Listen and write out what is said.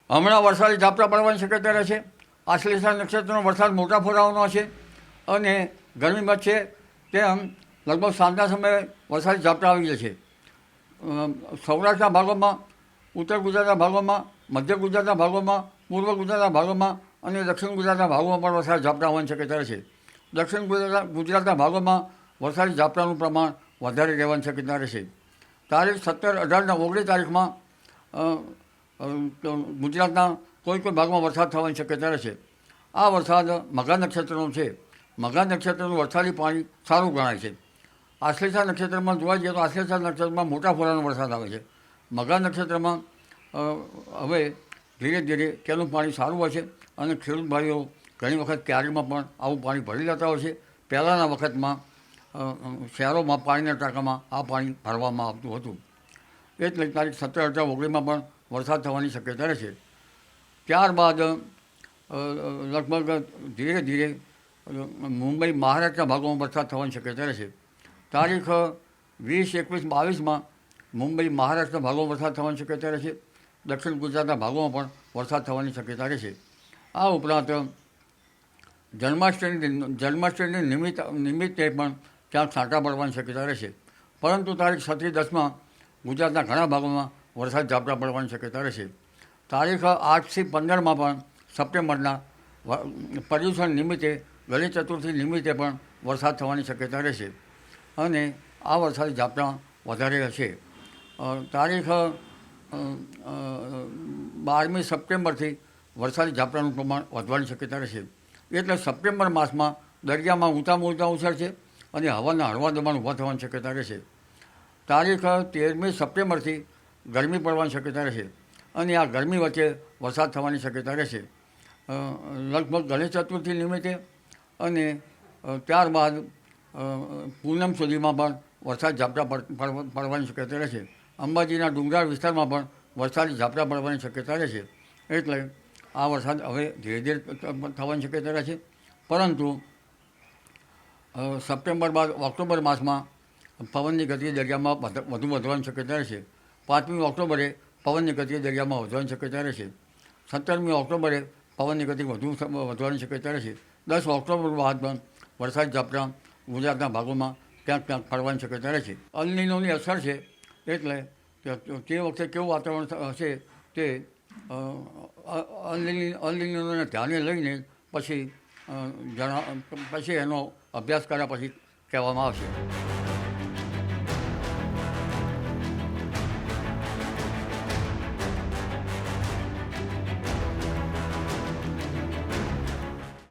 હમણાં વરસાદી ઝાપટા પડવાની શક્યતા રહે છે. આશ્લેષા નક્ષત્રનો વરસાદ મોટા ફોરાવાનો છે અને ગરમી વધશે તેમ લગભગ સાંજના સમયે વરસાદી ઝાપટા આવી જશે. સૌરાષ્ટ્રના ભાગોમાં, ઉત્તર ગુજરાતના ભાગોમાં, મધ્ય ગુજરાતના ભાગોમાં, પૂર્વ ગુજરાતના ભાગોમાં અને દક્ષિણ ગુજરાતના ભાગોમાં પણ વરસાદી ઝાપટા હોવાની શક્યતા છે. દક્ષિણ ગુજરાતના ભાગોમાં વરસાદી ઝાપટાનું પ્રમાણ વધારે રહેવાની શક્યતા રહેશે. તારીખ 17, 18 અને 19 તારીખમાં ગુજરાતના કોઈ ભાગમાં વરસાદ થવાની શક્યતા રહેશે. આ વરસાદ મઘા નક્ષત્રનો છે. મઘા નક્ષત્રનું વરસાદી પાણી સારું ગણાય છે. આશ્લેષા નક્ષત્રમાં જોવા જઈએ તો આશ્લેષા નક્ષત્રમાં મોટા ફોરાનો વરસાદ આવે છે. મઘા નક્ષત્રમાં હવે ધીરે ધીરે તેનું પાણી સારું હોય છે અને ખેડૂત ભાઈઓ ઘણી વખત ક્યારીમાં પણ આવું પાણી ભરી લેતા હોય છે. પહેલાંના વખતમાં શહેરોમાં પાણીના ટાંકામાં આ પાણી ભરવામાં આવતું હતું. એટલે તારીખ 17, 18, 19માં પણ વરસાદ થવાની શક્યતા રહેશે. ત્યારબાદ લગભગ ધીરે ધીરે મુંબઈ, મહારાષ્ટ્રના ભાગોમાં વરસાદ થવાની શક્યતા રહેશે. તારીખ 20, 21, 22માં મુંબઈ, મહારાષ્ટ્રના ભાગોમાં વરસાદ થવાની શક્યતા રહેશે. દક્ષિણ ગુજરાતના ભાગોમાં પણ વરસાદ થવાની શક્યતા રહેશે. આ ઉપરાંત જન્માષ્ટમીની નિમિત્તે પણ ક્યાંક છાંટા પડવાની શક્યતા રહેશે. પરંતુ તારીખ 7થી 10માં ગુજરાતના ઘણા ભાગોમાં વરસાદ ઝાપટા પડવાની શક્યતા રહેશે. તારીખ 8થી 15માં પણ સપ્ટેમ્બરના પર્યુષણ નિમિત્તે, ગણેશ ચતુર્થી નિમિત્તે પણ વરસાદ થવાની શક્યતા રહેશે અને આ વરસાદી ઝાપટા વધારે હશે. તારીખ 12મી સપ્ટેમ્બરથી વરસાદી ઝાપટાનું પ્રમાણ વધવાની શક્યતા રહેશે. એટલે સપ્ટેમ્બર માસમાં દરિયામાં ઊંચા મોજા ઉછળશે અને હવાના હળવા દબાણ ઊભા થવાની શક્યતા રહેશે. તારીખ 13મી સપ્ટેમ્બરથી ગરમી પડવાની શક્યતા રહેશે અને આ ગરમી વચ્ચે વરસાદ થવાની શક્યતા રહેશે. લગભગ ગણેશ ચતુર્થી નિમિત્તે અને ત્યારબાદ પૂનમ સુધીમાં પણ વરસાદ ઝાપટા પડવાની શક્યતા રહેશે. અંબાજીના ડુંગરાળ વિસ્તારમાં પણ વરસાદી ઝાપટા પડવાની શક્યતા રહેશે. એટલે આ વરસાદ હવે ધીરે ધીરે થવાની શક્યતા રહેશે. પરંતુ સપ્ટેમ્બર બાદ ઓક્ટોબર માસમાં પવનની ગતિ દરિયામાં વધુ વધવાની શક્યતા રહેશે. 5મી ઓક્ટોબરે પવનની ગતિ દરિયામાં વધવાની શક્યતા રહેશે. 17મી ઓક્ટોબરે પવનની ગતિ વધવાની શક્યતા રહેશે. 10 ઓક્ટોબર બાદ પણ વરસાદી ઝાપટા ગુજરાતના ભાગોમાં ક્યાંક ક્યાંક પડવાની શક્યતા રહેશે. અલ નીનોની અસર છે એટલે તે વખતે કેવું વાતાવરણ હશે તે અલ નીનોને ધ્યાને લઈને પછી એનો અભ્યાસ કર્યા પછી કહેવામાં આવશે.